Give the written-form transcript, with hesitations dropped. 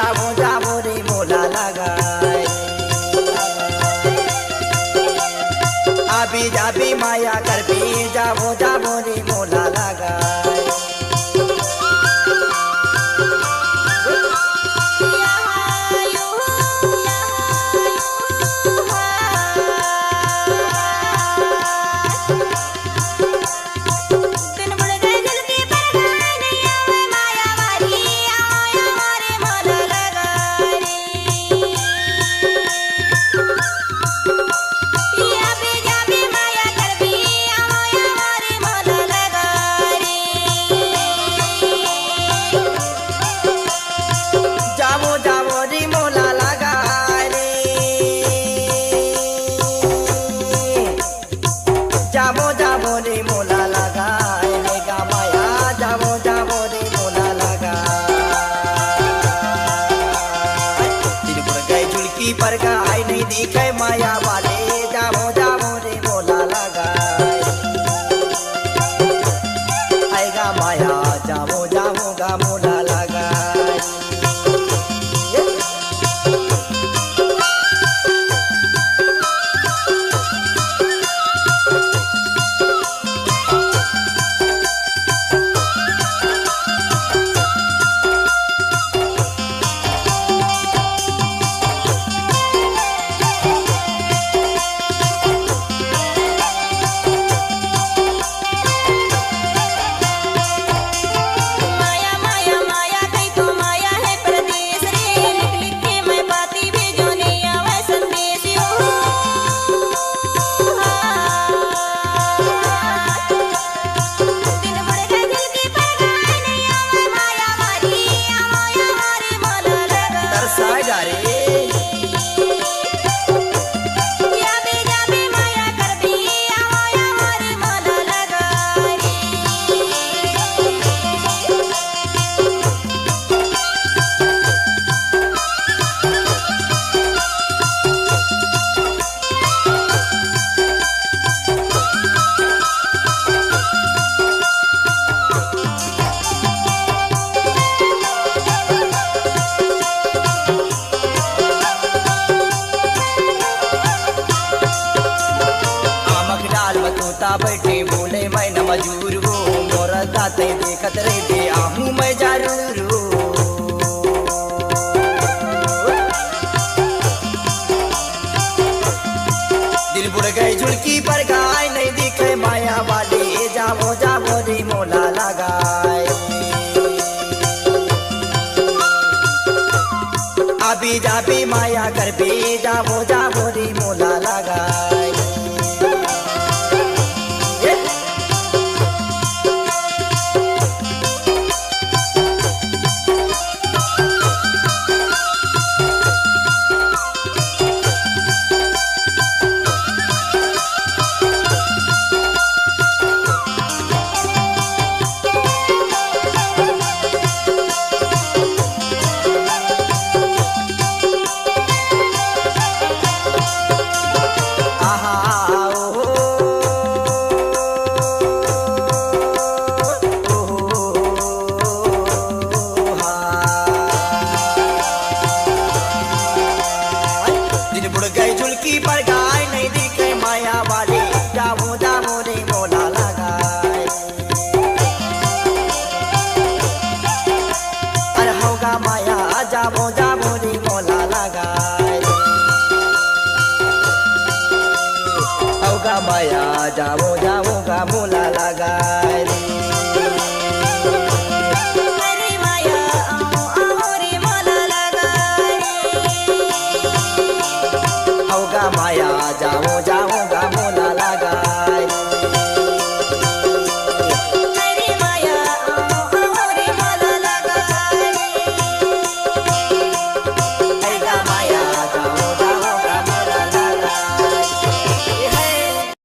जाबो जाबो रे मोला लगाए अभी जाबी माया कर भी जाबो जाबो रे मोला लगाए जाबो जाबो रे मोला लगाए मेगा माया जाबो जाबो रे मोला लगाए दिन पर गए झुलकी पर गाय नहीं दिखे माया वाले जाबो जाबो रे मोला लगाए आएगा माया जाबो जाबो गा मोला लगाए बैठे बोले मैं न मजूर हो मोरा दाते देखत रे दे आहूं मैं जरूर हो दिल बुड़ गए झुलकी पर गाय नहीं दिखे माया वाले जाबो जाबो रे मोला लगाए अभी जाबी माया कर भी जाबो जाबो रे मोला लगाए जाबो जाबो रे मोला लगाए औगा माया जाबो जाबो गा मोला लगाए अरे माया आओ रे मोला लगाए औगा माया जाबो जाबो गा